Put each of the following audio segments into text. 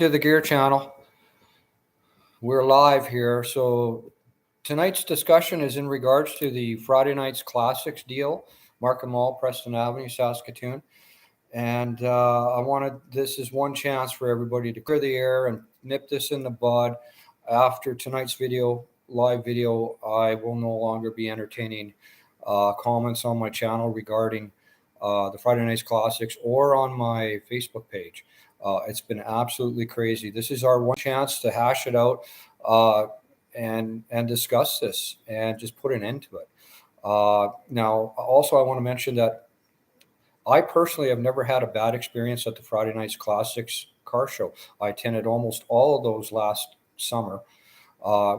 To the Gear Channel. We're live here. So tonight's discussion is in regards to the Friday Night's Classics deal, Markham Mall, Preston Avenue, Saskatoon. And this is one chance for everybody to clear the air and nip this in the bud. After tonight's live video, I will no longer be entertaining comments on my channel regarding the Friday Night's Classics or on my Facebook page. It's been absolutely crazy. This is our one chance to hash it out uh, and discuss this and just put an end to it. Now, also, I want to mention that I personally have never had a bad experience at the Friday Night's Classics car show. I attended almost all of those last summer,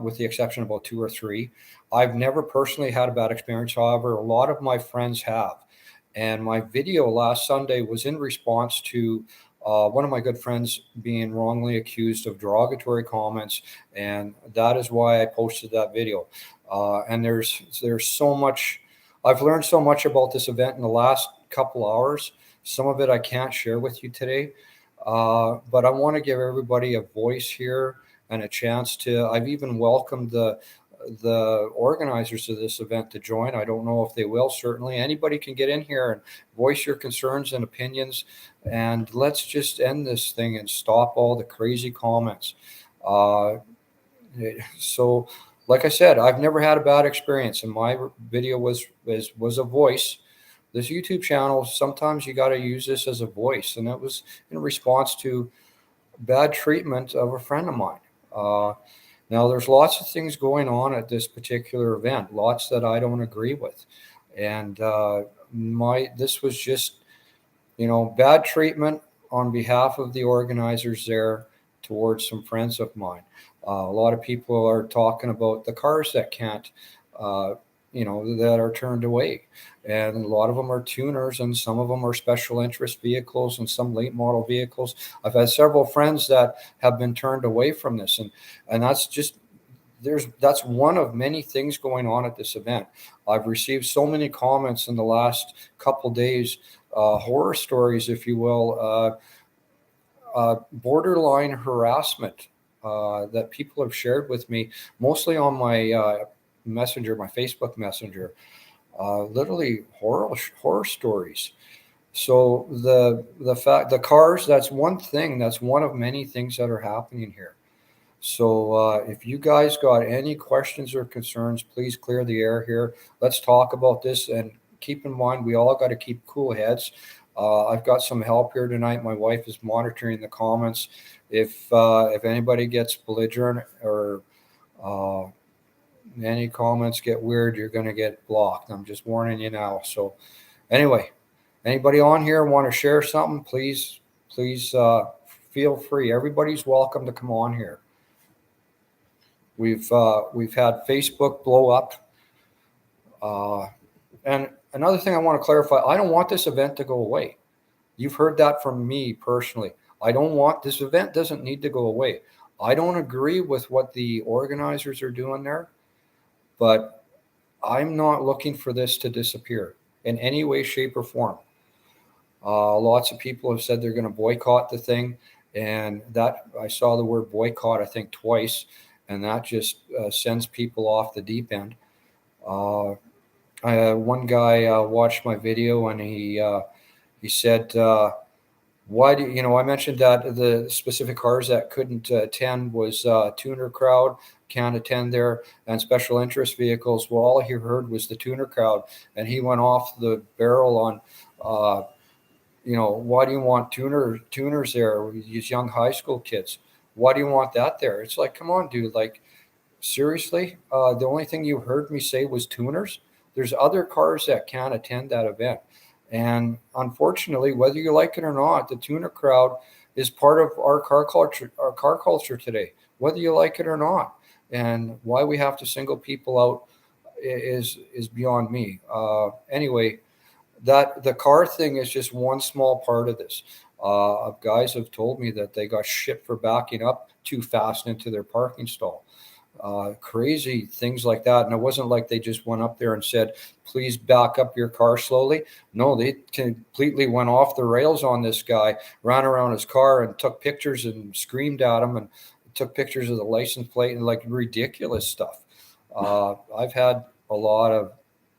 with the exception of about two or three. I've never personally had a bad experience. However, a lot of my friends have. And my video last Sunday was in response to one of my good friends being wrongly accused of derogatory comments, and that is why I posted that video. And there's so much. I've learned so much about this event in the last couple hours. Some of it I can't share with you today, but I want to give everybody a voice here and a chance to. I've even welcomed the organizers of this event to join. I don't know if they will. Certainly, anybody can get in here and voice your concerns and opinions, and let's just end this thing and stop all the crazy comments. Uh, so, like I said, I've never had a bad experience, and my video was a voice. This YouTube channel, sometimes you got to use this as a voice, and that was in response to bad treatment of a friend of mine. Uh, Now, there's lots of things going on at this particular event, lots that I don't agree with, and my this was just bad treatment on behalf of the organizers there towards some friends of mine. A lot of people are talking about the cars that can't, uh, that are turned away. And a lot of them are tuners, and some of them are special interest vehicles and some late model vehicles. I've had several friends that have been turned away from this, and that's one of many things going on at this event. I've received so many comments in the last couple days, horror stories, if you will, borderline harassment that people have shared with me, mostly on my messenger, my Facebook messenger. Literally horror stories. So the cars, that's one thing. That's one of many things that are happening here. So if you guys got any questions or concerns, please clear the air here. Let's talk about this, and keep in mind we all got to keep cool heads. I've got some help here tonight. My wife is monitoring the comments. If anybody gets belligerent or uh, any comments get weird, you're going to get blocked. I'm just warning you now. So anyway, anybody on here want to share something? Please feel free. Everybody's welcome to come on here. We've had Facebook blow up, and another thing I want to clarify: I don't want this event to go away. You've heard that from me personally. I don't want this event doesn't need to go away. I don't agree with what the organizers are doing there, but I'm not looking for this to disappear in any way, shape, or form. Lots of people have said they're going to boycott the thing, and that I saw the word boycott I think twice, and that just sends people off the deep end. Uh, One guy watched my video and he said, "Why do I mentioned that the specific cars that couldn't attend was tuner crowd can't attend there and special interest vehicles. Well, all he heard was the tuner crowd, and he went off the barrel on." Why do you want tuners there? These young high school kids. Why do you want that there? It's like, come on, dude. Like, seriously? The only thing you heard me say was tuners. There's other cars that can't attend that event. And unfortunately, whether you like it or not, the tuner crowd is part of our car culture today, whether you like it or not. And why we have to single people out is beyond me. Anyway, that the car thing is just one small part of this. Guys have told me that they got shit for backing up too fast into their parking stall. crazy things like that. And it wasn't like they just went up there and said, please back up your car slowly. No, they completely went off the rails on this guy, ran around his car and took pictures and screamed at him and took pictures of the license plate and like ridiculous stuff. I've had a lot of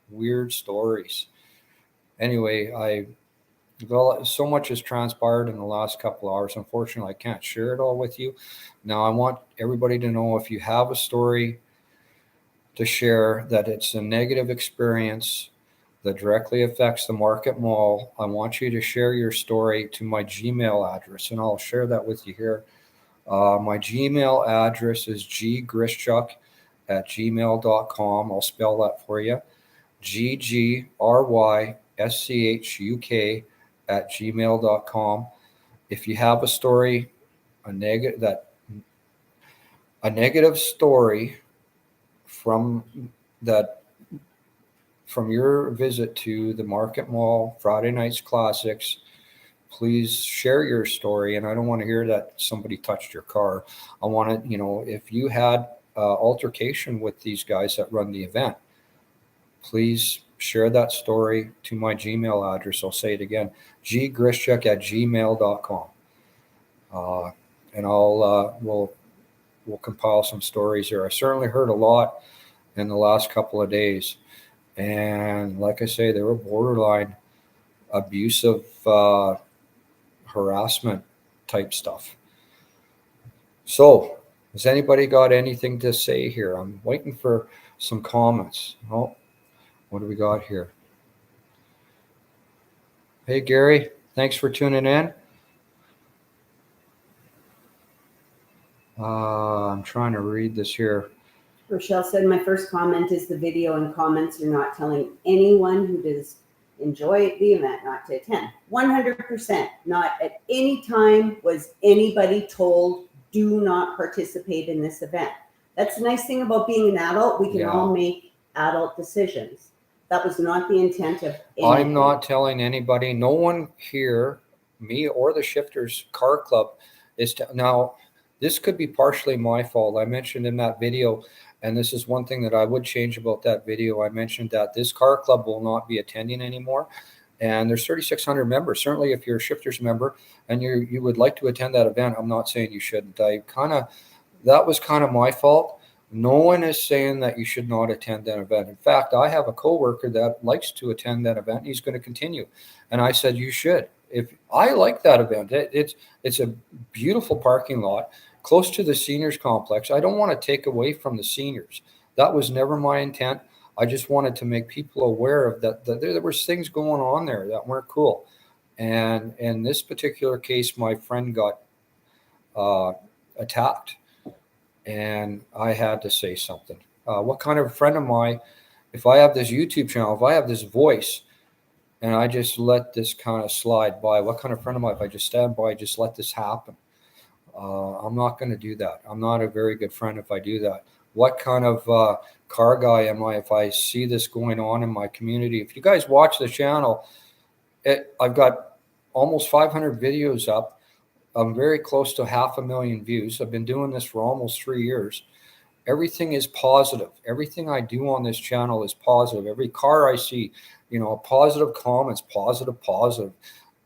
weird stories. Anyway, so much has transpired in the last couple of hours. Unfortunately, I can't share it all with you. Now, I want everybody to know, if you have a story to share that it's a negative experience that directly affects the Market Mall, I want you to share your story to my Gmail address, and I'll share that with you here. My Gmail address is ggryschuk@gmail.com. I'll spell that for you. ggryschuk@gmail.com. If you have a story, a negative story from your visit to the Market Mall Friday Nights Classics, please share your story. And I don't want to hear that somebody touched your car. I want to, if you had altercation with these guys that run the event, please share that story to my Gmail address. I'll say it again, ggryschuk@gmail.com. And we'll compile some stories here. I certainly heard a lot in the last couple of days. And like I say, they were borderline abusive harassment type stuff. So, has anybody got anything to say here? I'm waiting for some comments. Oh, what do we got here? Hey, Gary, thanks for tuning in. I'm trying to read this here. Rochelle said, my first comment is the video and comments are not telling anyone who does enjoy the event not to attend. 100%. Not at any time was anybody told, do not participate in this event. That's the nice thing about being an adult. We can all make adult decisions. That was not the intent of anything. I'm not telling anybody. No one here, me or the Shifters Car Club, now, this could be partially my fault. I mentioned in that video, and this is one thing that I would change about that video. I mentioned that this car club will not be attending anymore. And there's 3,600 members. Certainly, if you're a Shifters member and you would like to attend that event, I'm not saying you shouldn't. That was kind of my fault. No one is saying that you should not attend that event. In fact, I have a coworker that likes to attend that event. And he's going to continue. And I said, you should. If I like that event, it's a beautiful parking lot close to the seniors complex. I don't want to take away from the seniors. That was never my intent. I just wanted to make people aware of that there was things going on there that weren't cool. And in this particular case, my friend got attacked, and I had to say something. What kind of friend am I? If I have this YouTube channel, if I have this voice, and I just let this kind of slide by, what kind of friend am I if I just stand by, just let this happen? I'm not going to do that. I'm not a very good friend if I do that. What kind of car guy am I if I see this going on in my community? If you guys watch the channel, I've got almost 500 videos up. I'm very close to 500,000 views. I've been doing this for almost 3 years. Everything is positive. Everything I do on this channel is positive. Every car I see, positive comments, positive.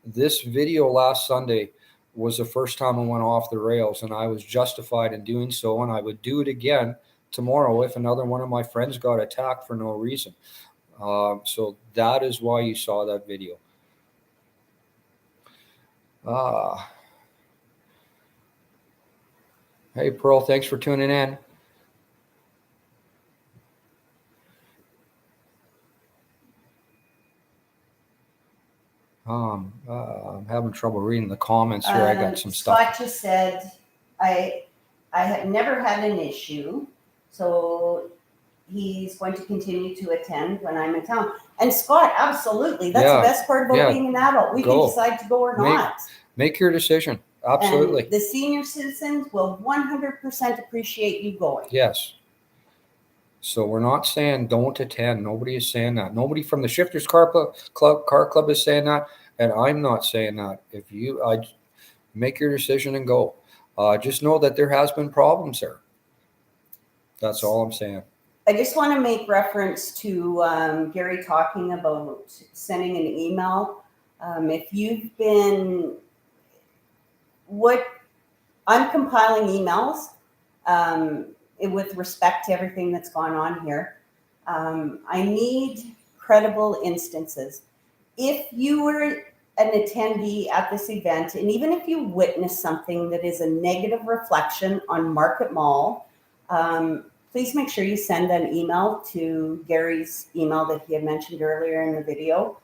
This video last Sunday was the first time I went off the rails, and I was justified in doing so, and I would do it again tomorrow if another one of my friends got attacked for no reason. So that is why you saw that video. Hey, Pearl, thanks for tuning in. I'm having trouble reading the comments here. I got some stuff. Scott just said, I have never had an issue, so he's going to continue to attend when I'm in town. And Scott, absolutely. That's the best part about being an adult. We can decide to go or not. Make your decision. Absolutely. And the senior citizens will 100% appreciate you going. Yes. So we're not saying don't attend. Nobody is saying that. Nobody from the Shifters Car Club is saying that, and I'm not saying that. I make your decision and go. Just know that there has been problems there. That's all I'm saying. I just want to make reference to Gary talking about sending an email. If you've been, I'm compiling emails with respect to everything that's gone on here. I need credible instances. If you were an attendee at this event, and even if you witnessed something that is a negative reflection on Market Mall, please make sure you send an email to Gary's email that he had mentioned earlier in the video.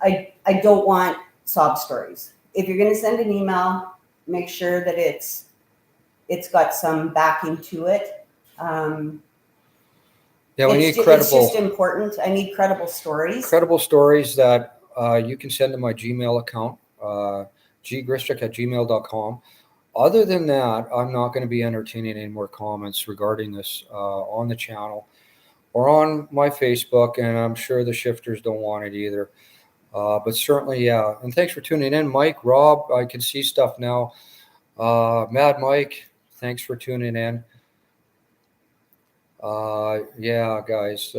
I don't want sob stories. If you're going to send an email, make sure that it's got some backing to it. Yeah, we need It's credible. just important. I need credible stories. Credible stories that you can send to my Gmail account, ggristrick@gmail.com. Other than that, I'm not going to be entertaining any more comments regarding this on the channel or on my Facebook, and I'm sure the shifters don't want it either. But certainly, yeah. And thanks for tuning in, Mike, Rob. I can see stuff now. Mad Mike, thanks for tuning in. Yeah, guys.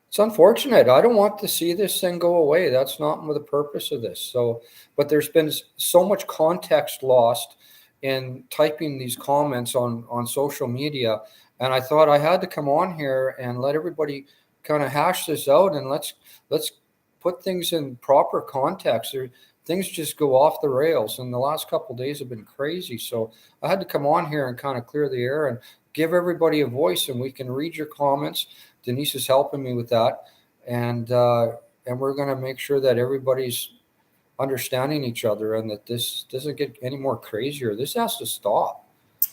It's unfortunate. I don't want to see this thing go away. That's not the purpose of this. So, but there's been so much context lost in typing these comments on social media, and I thought I had to come on here and let everybody kind of hash this out, and let's put things in proper context. Things just go off the rails, and the last couple of days have been crazy. So I had to come on here and kind of clear the air and give everybody a voice, and we can read your comments. Denise is helping me with that, and we're going to make sure that everybody's understanding each other and that this doesn't get any more crazier. This has to stop.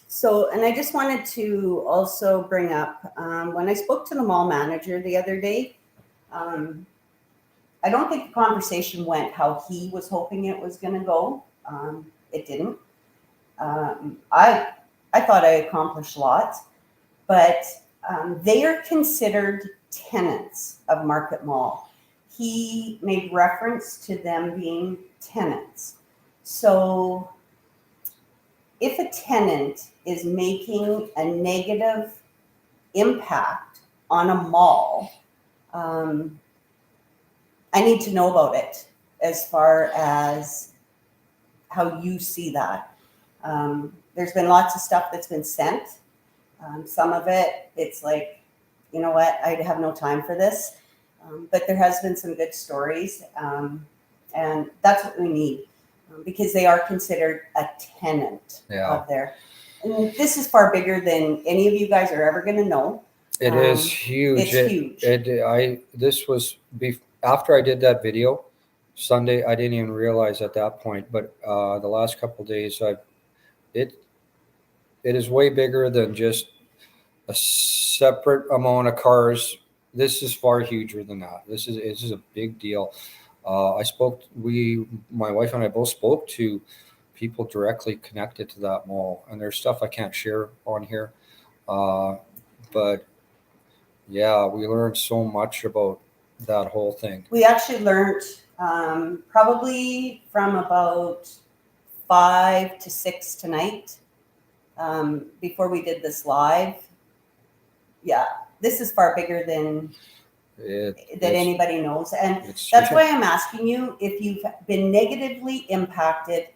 So, and I just wanted to also bring up, when I spoke to the mall manager the other day, I don't think the conversation went how he was hoping it was going to go. It didn't. I thought I accomplished lots, but they are considered tenants of Market Mall. He made reference to them being tenants. So if a tenant is making a negative impact on a mall, I need to know about it as far as how you see that. There's been lots of stuff that's been sent. Some of it, it's like, you know what, I have no time for this. But there has been some good stories. And that's what we need because they are considered a tenant of there. And this is far bigger than any of you guys are ever going to know. It is huge. It's huge. This was after I did that video Sunday. I didn't even realize at that point, but the last couple of days, it is way bigger than just a separate amount of cars. This is far huger than that. This is a big deal. My wife and I both spoke to people directly connected to that mall, and there's stuff I can't share on here. But yeah, we learned so much about that whole thing. We actually learned probably from about 5 to 6 tonight before we did this live. Yeah, this is far bigger than anybody knows. And that's why I'm asking you if you've been negatively impacted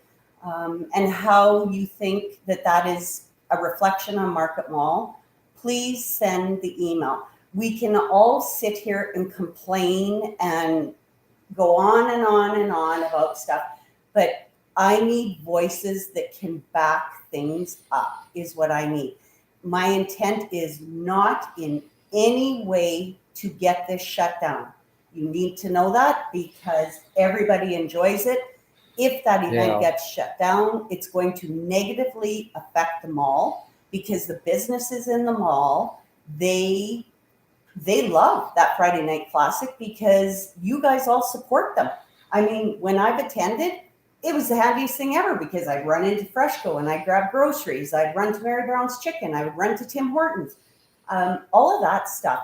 and how you think that is a reflection on Market Mall. Please send the email. We can all sit here and complain and go on and on and on about stuff, but I need voices that can back things up is what I need. My intent is not in any way to get this shut down. You need to know that because everybody enjoys it. If that event gets shut down, it's going to negatively affect the mall because the businesses in the mall, they love that Friday Night Classic because you guys all support them. I mean, when I've attended, it was the handiest thing ever because I'd run into Freshco and I'd grab groceries. I'd run to Mary Brown's Chicken. I would run to Tim Hortons. All of that stuff.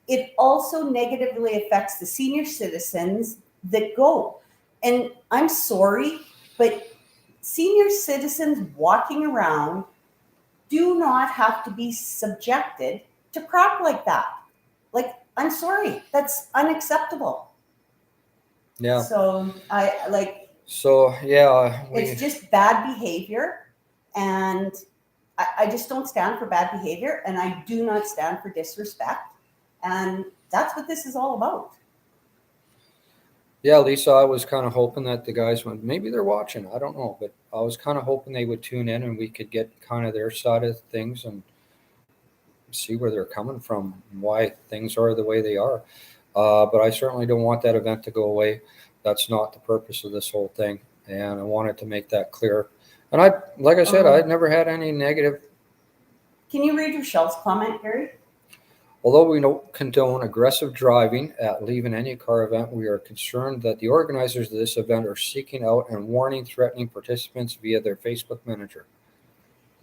It also negatively affects the senior citizens that go. And I'm sorry, but senior citizens walking around do not have to be subjected to crap like that. Like, I'm sorry, that's unacceptable. Yeah. So it's just bad behavior, and I just don't stand for bad behavior, and I do not stand for disrespect, and that's what this is all about. Yeah, Lisa, I was kind of hoping that the guys would, maybe they're watching, I don't know, but I was kind of hoping they would tune in and we could get kind of their side of things and see where they're coming from, and why things are the way they are. But I certainly don't want that event to go away. That's not the purpose of this whole thing, and I wanted to make that clear. And like I said, I'd never had any negative. Can you read Rochelle's comment, Gary? Although we don't condone aggressive driving at leaving any car event, we are concerned that the organizers of this event are seeking out and warning threatening participants via their Facebook Messenger.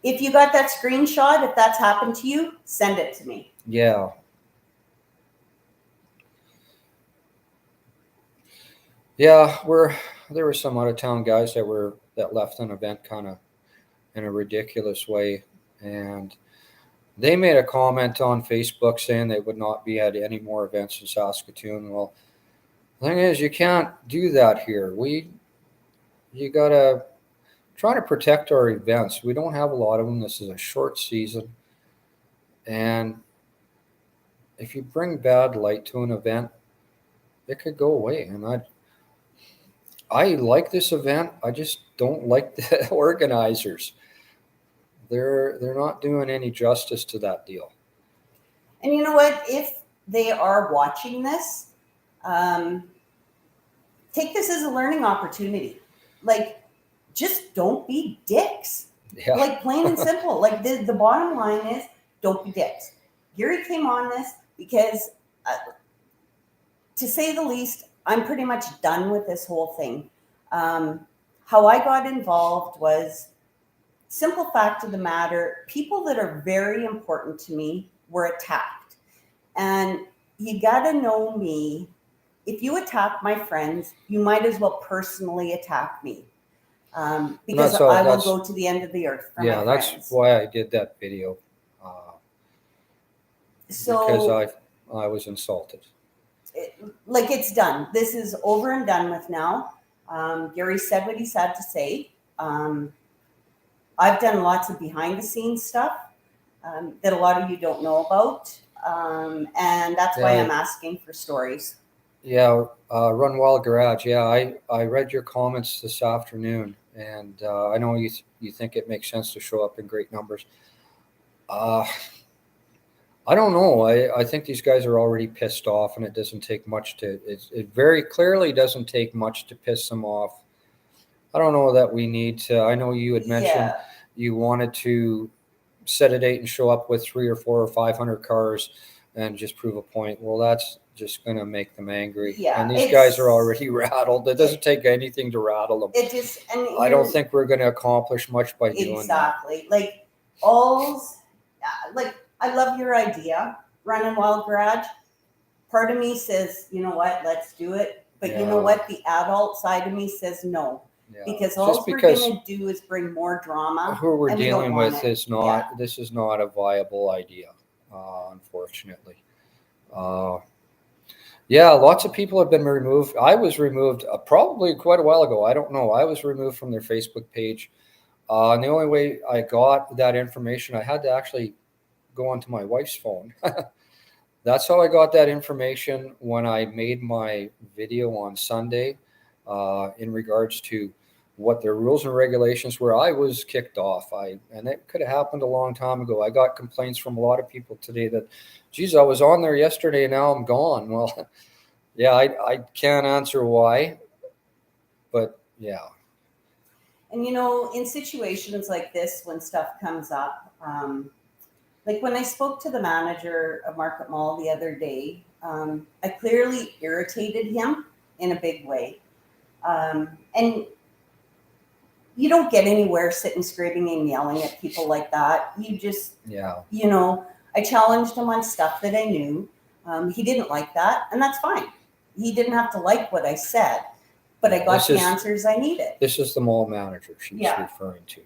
If you got that screenshot, if that's happened to you, send it to me. Yeah. Yeah, there were some out of town guys that left an event kind of in a ridiculous way, and they made a comment on Facebook saying they would not be at any more events in Saskatoon. Well, the thing is, you can't do that here. You gotta try to protect our events. We don't have a lot of them. This is a short season, and if you bring bad light to an event, it could go away. And I like this event. I just don't like the organizers. They're not doing any justice to that deal. And you know what? If they are watching this, take this as a learning opportunity. Like, just don't be dicks. Yeah. Like, plain and simple. Like, the bottom line is, don't be dicks. Gary came on this because, to say the least, I'm pretty much done with this whole thing. How I got involved was, simple fact of the matter, people that are very important to me were attacked. And you got to know me. If you attack my friends, you might as well personally attack me. Because I will go to the end of the earth for my friends. That's why I did that video. Because I was insulted. It's done. This is over and done with now. Gary said what he had to say. I've done lots of behind the scenes stuff that a lot of you don't know about. And that's why I'm asking for stories. Yeah, Run Wild Garage. Yeah, I read your comments this afternoon, and I know you think it makes sense to show up in great numbers. I don't know. I think these guys are already pissed off, and it doesn't take much to. It very clearly doesn't take much to piss them off. I don't know that we need to. I know you had mentioned you wanted to set a date and show up with 300 or 400 or 500 cars and just prove a point. Well, that's just going to make them angry. Yeah, and these guys are already rattled. It doesn't take anything to rattle them. I don't think we're going to accomplish much by doing that. Exactly. I love your idea, Running Wild Garage. Part of me says, you know what, let's do it. But you know what? The adult side of me says no. Yeah. Because all we're going to do is bring more drama. Who we're dealing with is not, this is not a viable idea, unfortunately. Lots of people have been removed. I was removed probably quite a while ago. I don't know. I was removed from their Facebook page. And the only way I got that information, I had to actually go onto my wife's phone. That's how I got that information when I made my video on Sunday in regards to what their rules and regulations were. I was kicked off. And it could have happened a long time ago. I got complaints from a lot of people today that, geez, I was on there yesterday and now I'm gone. Well, I can't answer why, but yeah. And in situations like this, when stuff comes up, like when I spoke to the manager of Market Mall the other day, I clearly irritated him in a big way. And you don't get anywhere sitting, screaming and yelling at people like that. You just, I challenged him on stuff that I knew. He didn't like that, and that's fine. He didn't have to like what I said, but I got the answers I needed. This is the mall manager she's referring to.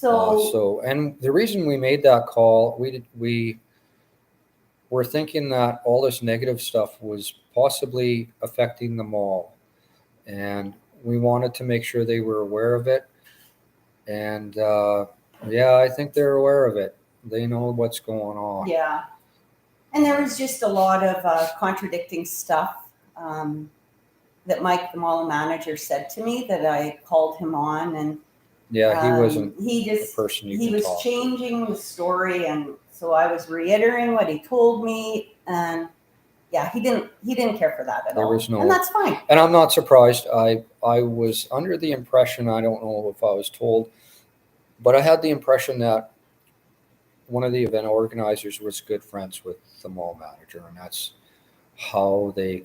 So, And the reason we made that call, we were thinking that all this negative stuff was possibly affecting the mall, and we wanted to make sure they were aware of it. And yeah, I think they're aware of it. They know what's going on. yeah. And there was just a lot of contradicting stuff that Mike, the mall manager, said to me that I called him on, and Yeah, he wasn't he the just person you he could was talk to. changing the story, and so I was reiterating what he told me, and yeah, he didn't care for that at There all, was no- and that's fine. And I'm not surprised. I was under the impression, I don't know if I was told, but I had the impression that one of the event organizers was good friends with the mall manager, and that's how they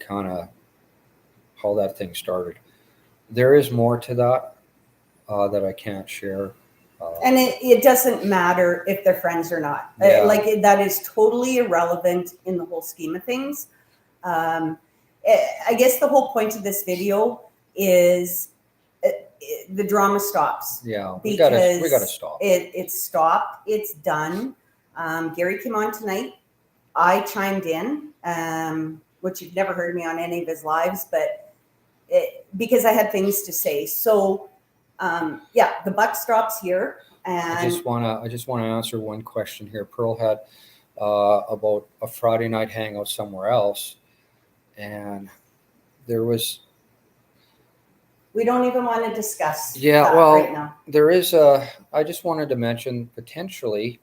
how that thing started. There is more to that that I can't share. And it doesn't matter if they're friends or not. Yeah. That is totally irrelevant in the whole scheme of things. I guess the whole point of this video is the drama stops. Yeah, we Because gotta stop. It's stopped. It's done. Gary came on tonight. I chimed in, which you've never heard me on any of his lives, but because I had things to say. So yeah, the buck stops here. And I just wanna answer one question here. Pearl had about a Friday night hangout somewhere else, and there was we don't even want to discuss Yeah, that well, right now. there is I just wanted to mention potentially,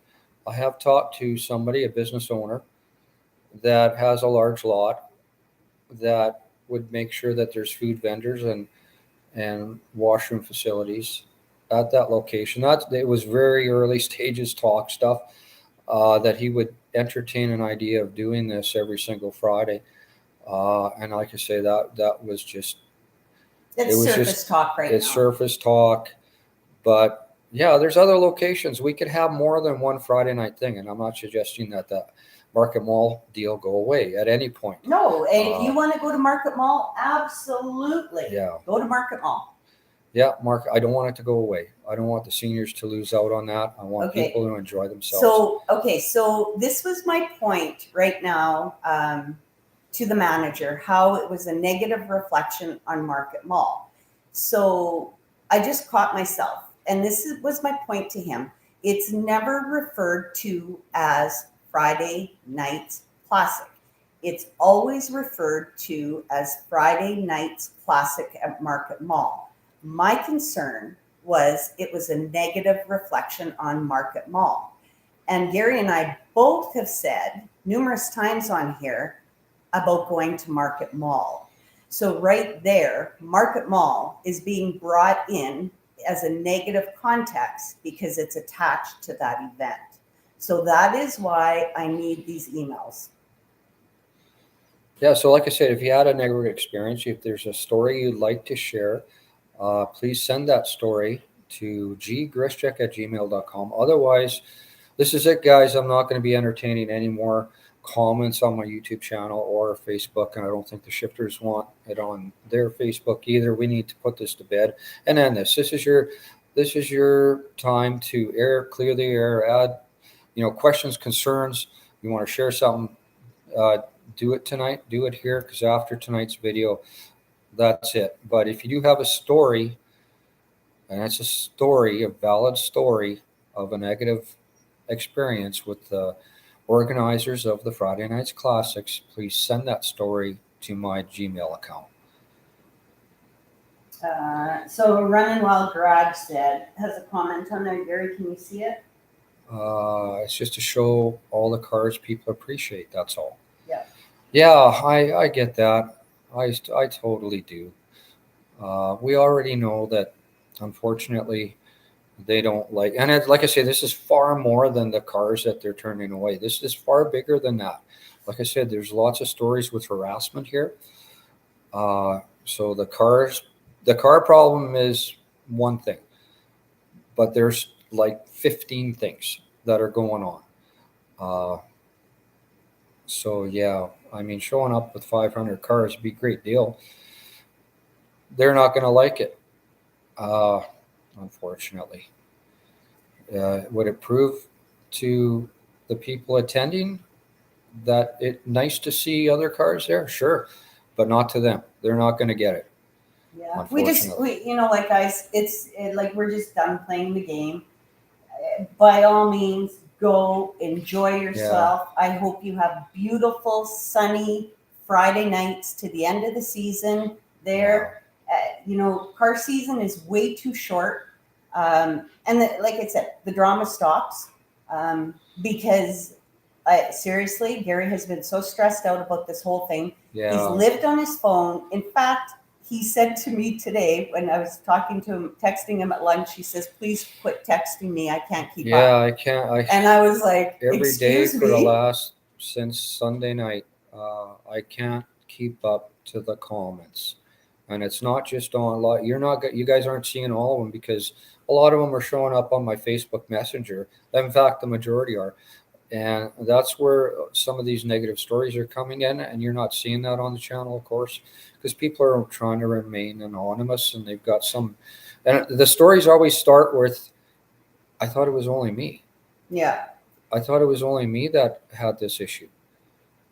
I have talked to somebody, a business owner, that has a large lot that would make sure that there's food vendors and washroom facilities at that location. That it was very early stages talk stuff that he would entertain an idea of doing this every single Friday. And like I say, that was just It's it was surface just- talk right it's now. surface talk. But yeah, there's other locations. We could have more than one Friday night thing, and I'm not suggesting that the Market Mall deal go away at any point. No, and if you want to go to Market Mall, absolutely. Yeah. Go to Market Mall. Yeah, Mark, I don't want it to go away. I don't want the seniors to lose out on that. I want Okay. people to enjoy themselves. So this was my point right now to the manager, how it was a negative reflection on Market Mall. So I just caught myself, and was my point to him. It's never referred to as Friday Nights Classic. It's always referred to as Friday Nights Classic at Market Mall. My concern was it was a negative reflection on Market Mall. And Gary and I both have said numerous times on here about going to Market Mall. So right there, Market Mall is being brought in as a negative context because it's attached to that event. So that is why I need these emails. Yeah, so like I said, if you had a negative experience, if there's a story you'd like to share, please send that story to ggrishcheck@gmail.com. Otherwise, this is it, guys. I'm not going to be entertaining any more comments on my YouTube channel or Facebook, and I don't think the shifters want it on their Facebook either. We need to put this to bed and end this. This is your time to clear the air, add questions, concerns. You want to share something, do it tonight, do it here, because after tonight's video, that's it. But if you do have a story, and it's a valid story of a negative experience with the organizers of the Friday Nights Classics, please send that story to my Gmail account. So Running Wild Garage has a comment on there. Gary, can you see it? It's just to show all the cars people appreciate. That's all. Yeah. Yeah, I get that. I totally do. We already know that, unfortunately, they don't like, and like I say, this is far more than the cars that they're turning away. This is far bigger than that. Like I said, there's lots of stories with harassment here. So the car problem is one thing, but there's like 15 things that are going on. So yeah, I mean, showing up with 500 cars would be a great deal. They're not going to like it, unfortunately. Would it prove to the people attending that it nice to see other cars there? Sure, but not to them. They're not going to get it. Yeah, Unfortunately. like guys, like we're just done playing the game. By all means, go enjoy yourself. I hope you have beautiful, sunny Friday nights to the end of the season there. Car season is way too short. Like I said, the drama stops because seriously, Gary has been so stressed out about this whole thing. Yeah. He's lived on his phone. In fact, he said to me today when I was talking to him, texting him at lunch, he says, "Please quit texting me. I can't keep up." I can't. And I was like, Every day "Excuse for the me?" last since Sunday night, I can't keep up to the comments, and it's not just on a lot. You guys aren't seeing all of them because a lot of them are showing up on my Facebook Messenger. In fact, the majority are, and that's where some of these negative stories are coming in, and you're not seeing that on the channel, of course, because people are trying to remain anonymous, and they've got some. And the stories always start with, "I thought it was only me." Yeah. I thought it was only me that had this issue.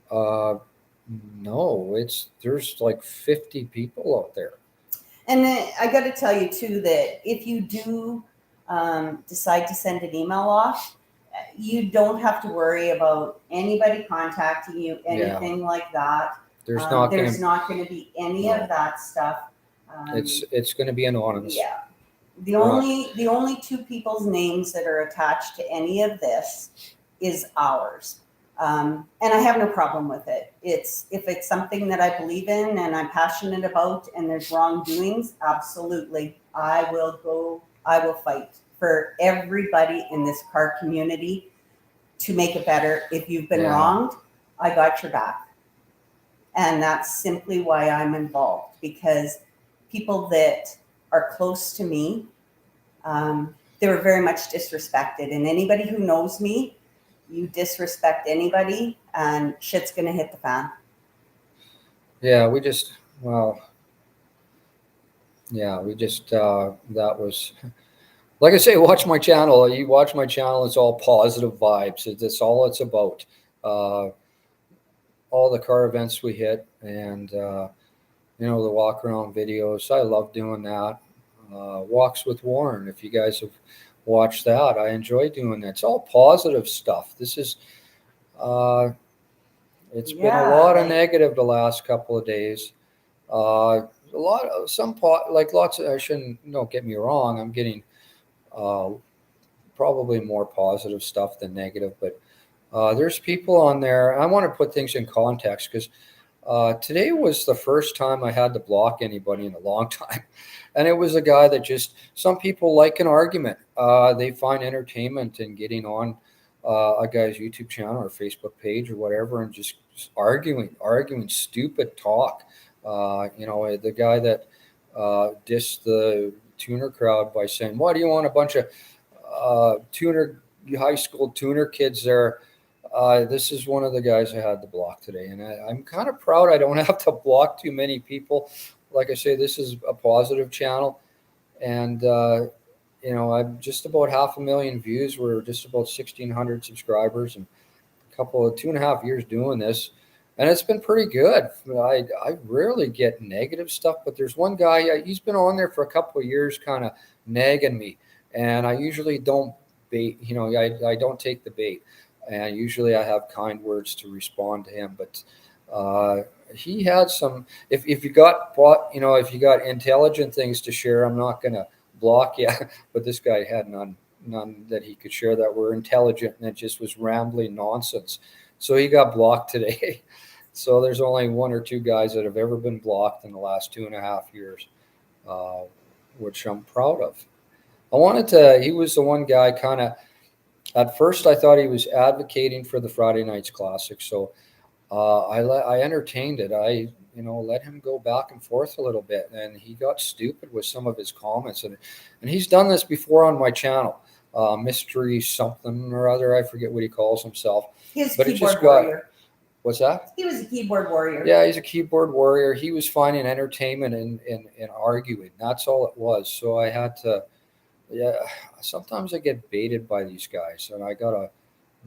Uh, no, there's like 50 people out there. And then I got to tell you too that if you do decide to send an email off, you don't have to worry about anybody contacting you, anything like that. There's not going to be any of that stuff. It's going to be anonymous. Yeah. The only two people's names that are attached to any of this is ours. And I have no problem with it. If it's something that I believe in and I'm passionate about and there's wrongdoings, absolutely. I will fight for everybody in this car community to make it better. If you've been wronged, I got your back. And that's simply why I'm involved, because people that are close to me, they were very much disrespected. And anybody who knows me, you disrespect anybody and shit's going to hit the fan. Yeah, that was, like I say, watch my channel. You watch my channel, it's all positive vibes. It's all it's about. All the car events we hit and, the walk around videos. I love doing that. Walks with Warren. If you guys have watched that, I enjoy doing that. It's all positive stuff. This is, it's been a lot of negative the last couple of days. I shouldn't, don't get me wrong. I'm getting, probably more positive stuff than negative, but there's people on there. I want to put things in context because today was the first time I had to block anybody in a long time. And it was a guy that some people like an argument. They find entertainment in getting on a guy's YouTube channel or Facebook page or whatever and just arguing stupid talk. The guy that dissed the tuner crowd by saying, "Why do you want a bunch of high school tuner kids there?" This is one of the guys I had to block today, and I'm kind of proud I don't have to block too many people. Like I say, this is a positive channel, and I'm just about 500,000 views. We're just about 1,600 subscribers, and a couple of 2.5 years doing this, and it's been pretty good. I rarely get negative stuff, but there's one guy. He's been on there for a couple of years, kind of nagging me, and I usually don't bait. I don't take the bait. And usually I have kind words to respond to him, but he had some. If you got intelligent things to share, I'm not gonna block you. But this guy had none that he could share that were intelligent, and it just was rambling nonsense. So he got blocked today. So there's only one or two guys that have ever been blocked in the last 2.5 years, which I'm proud of. He was the one guy kind of. At first, I thought he was advocating for the Friday Nights Classic, so I entertained it. I let him go back and forth a little bit, and he got stupid with some of his comments, and he's done this before on my channel, mystery something or other. I forget what he calls himself. He's a keyboard warrior. What's that? He was a keyboard warrior. Yeah, he's a keyboard warrior. He was finding entertainment in arguing. That's all it was. So I had to Yeah, sometimes I get baited by these guys, and I gotta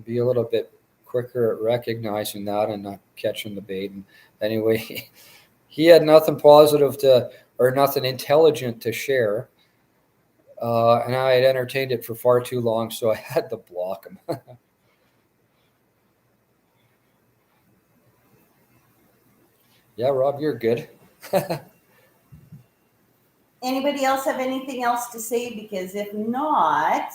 be a little bit quicker at recognizing that and not catching the bait. And anyway, he had nothing positive to or nothing intelligent to share, and I had entertained it for far too long, so I had to block him. Yeah, Rob, you're good. Anybody else have anything else to say? Because if not,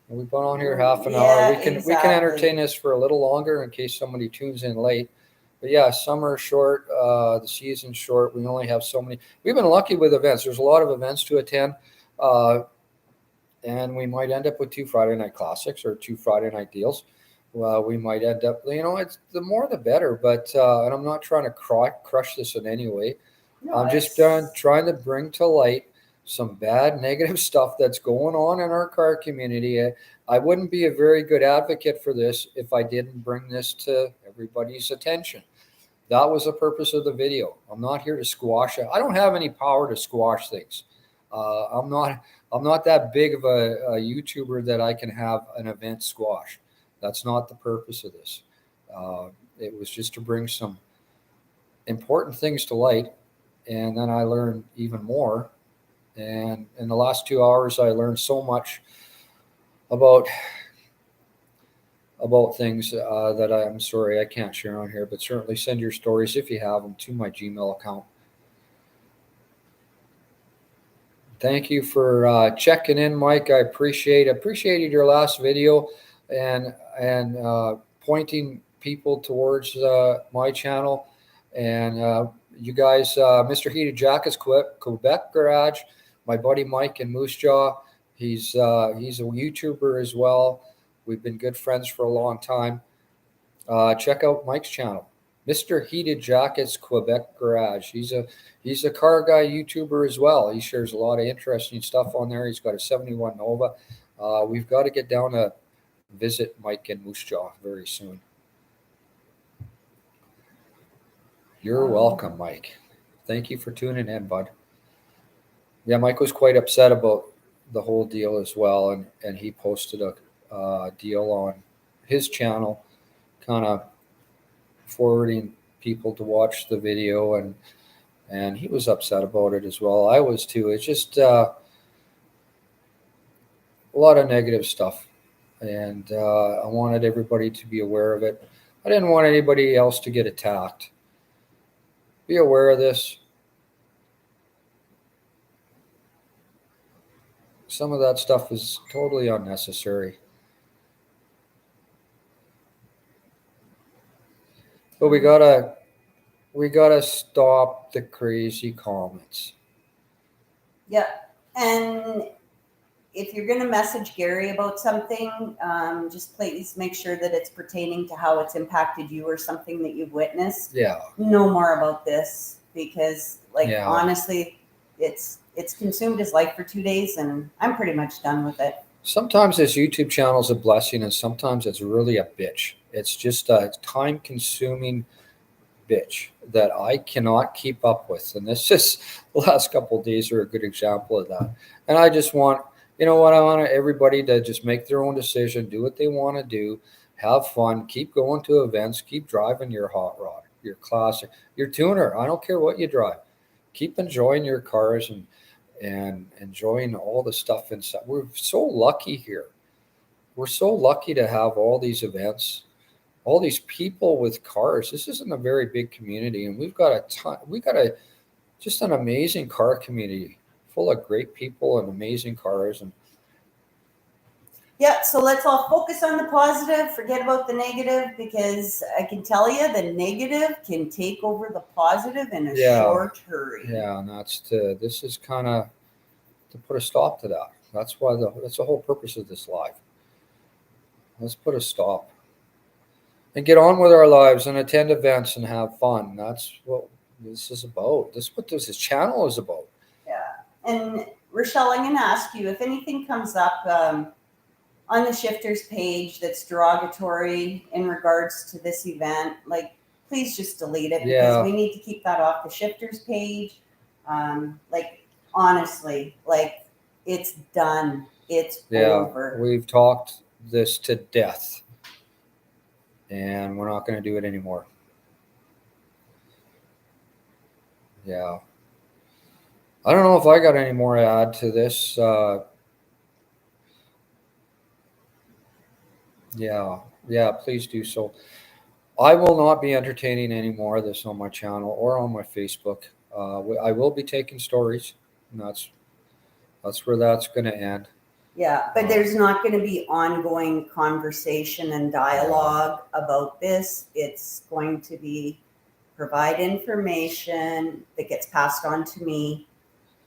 We've been on here half an Yeah, hour. We can exactly. entertain this for a little longer in case somebody tunes in late. But yeah, summer short, the season's short. We only have so many. We've been lucky with events. There's a lot of events to attend, uh, and we might end up with 2 Friday night classics or 2 Friday night deals. Well, we might end up, it's the more the better. But and I'm not trying to crush this in any way. no, I'm just it's- trying to bring to light some bad negative stuff that's going on in our car community. I wouldn't be a very good advocate for this if I didn't bring this to everybody's attention. That was the purpose of the video. I'm not here to squash it. I don't have any power to squash things. I'm not. I'm not that big of a YouTuber that I can have an event squash. That's not the purpose of this. It was just to bring some important things to light, and then I learned even more. And in the last 2 hours, I learned so much about things that I'm sorry I can't share on here. But certainly send your stories if you have them to my Gmail account. Thank you for checking in, Mike. I appreciated your last video and pointing people towards my channel. And you guys, Mr. Heated Jackets Quebec Garage, my buddy Mike in Moose Jaw. He's a YouTuber as well. We've been good friends for a long time. Check out Mike's channel, Mr. Heated Jackets Quebec Garage. He's a car guy YouTuber as well. He shares a lot of interesting stuff on there. He's got a 71 Nova. We've got to get down to visit Mike in Moose Jaw very soon. You're welcome, Mike. Thank you for tuning in, bud. Yeah, Mike was quite upset about the whole deal as well, and he posted a deal on his channel, kind of forwarding people to watch the video, and he was upset about it as well. I was too. It's just a lot of negative stuff, and I wanted everybody to be aware of it. I didn't want anybody else to get attacked. Be aware of this. Some of that stuff is totally unnecessary. But we gotta stop the crazy comments. yeah. And if you're going to message Gary about something, just please make sure that it's pertaining to how it's impacted you or something that you've witnessed. Yeah. Know more about this because, Yeah. honestly, it's consumed his life for 2 days, and I'm pretty much done with it. Sometimes this YouTube channel is a blessing, and sometimes it's really a bitch. It's just a time-consuming bitch that I cannot keep up with. And this is the last couple of days are a good example of that. And I just want, I want everybody to just make their own decision, do what they want to do, have fun, keep going to events, keep driving your hot rod, your classic, your tuner. I don't care what you drive. Keep enjoying your cars and enjoying all the stuff inside. We're so lucky here. We're so lucky to have all these events, all these people with cars. This isn't a very big community, and we've got just an amazing car community full of great people and amazing cars. And Yeah, so let's all focus on the positive, forget about the negative, because I can tell you the negative can take over the positive in a short hurry. Yeah, and this is kind of to put a stop to that. That's the whole purpose of this live. Let's put a stop and get on with our lives and attend events and have fun. That's what this is about. This is what this channel is about. Yeah. And Rochelle, I'm going to ask you if anything comes up on the Shifters page that's derogatory in regards to this event, please just delete it because we need to keep that off the Shifters page. Honestly, it's done. It's Yeah, over. we've talked this to death, and we're not going to do it anymore. Yeah. I don't know if I got any more to add to this. Yeah, please do so. I will not be entertaining any more of this on my channel or on my Facebook. I will be taking stories, and that's where that's going to end. Yeah, but there's not going to be ongoing conversation and dialogue about this. It's going to be provide information that gets passed on to me.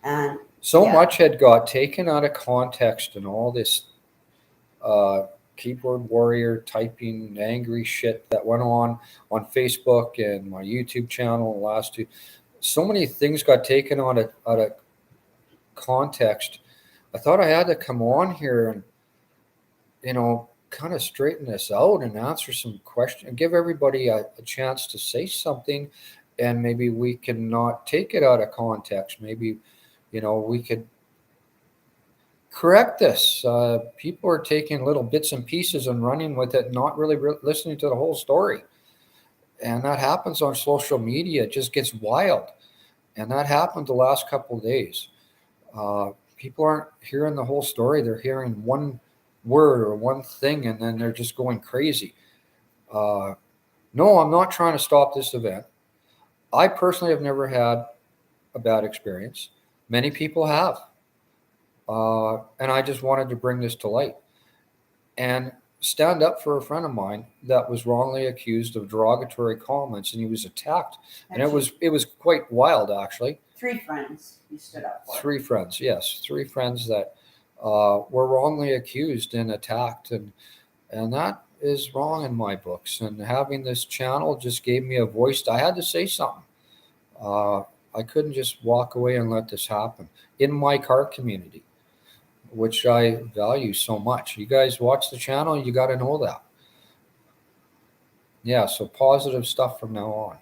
And So yeah. much had got taken out of context, and all this keyboard warrior typing angry shit that went on Facebook and my YouTube channel. Last two, so many things got taken out of context. I thought I had to come on here and, kind of straighten this out and answer some questions and give everybody a chance to say something, and maybe we can not take it out of context. Maybe, we could correct this. People are taking little bits and pieces and running with it, not really listening to the whole story. And that happens on social media. It just gets wild. And that happened the last couple of days. People aren't hearing the whole story. They're hearing one word or one thing, and then they're just going crazy. No, I'm not trying to stop this event. I personally have never had a bad experience. Many people have. And I just wanted to bring this to light and stand up for a friend of mine that was wrongly accused of derogatory comments, and he was attacked. And it was quite wild, actually. 3 friends you stood up for. 3 friends, yes, 3 friends that were wrongly accused and attacked, and that is wrong in my books. And having this channel just gave me a voice. I had to say something. I couldn't just walk away and let this happen in my car community, which I value so much. You guys watch the channel, you got to know that. Yeah, so positive stuff from now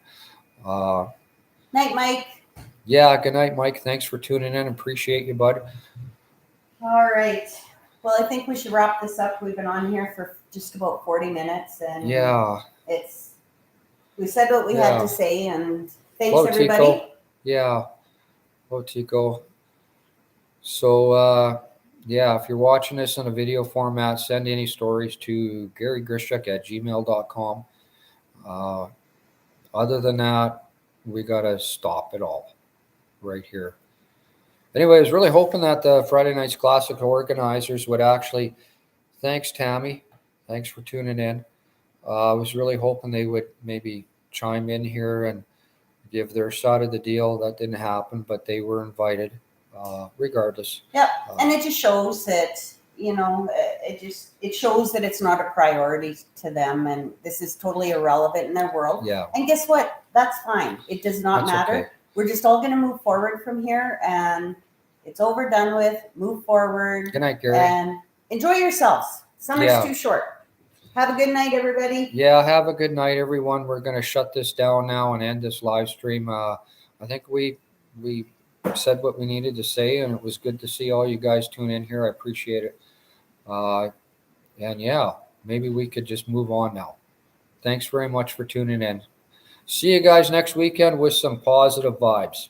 on. Night, Mike. Yeah, good night, Mike. Thanks for tuning in. Appreciate you, bud. All right. Well, I think we should wrap this up. We've been on here for just about 40 minutes, and yeah, we said what we had to say, and thanks, hello, everybody. Tico. Yeah. Hello, Tico. So, if you're watching this in a video format, send any stories to GaryGrishuk@gmail.com. Other than that, we got to stop it all right here. Anyway, I was really hoping that the Friday Nights Classic organizers would actually, thanks, Tammy. Thanks for tuning in. I was really hoping they would maybe chime in here and give their side of the deal. That didn't happen, but they were invited. Regardless. Yep, and it just shows that, it shows that it's not a priority to them, and this is totally irrelevant in their world. Yeah. And guess what? That's fine. It does not matter. Okay. We're just all going to move forward from here, and it's over, done with. Move forward. Good night, Gary. And enjoy yourselves. Summer's too short. Have a good night, everybody. Yeah, have a good night, everyone. We're going to shut this down now and end this live stream. I think we said what we needed to say, and it was good to see all you guys tune in here. I appreciate it. And maybe we could just move on now. Thanks very much for tuning in. See you guys next weekend with some positive vibes.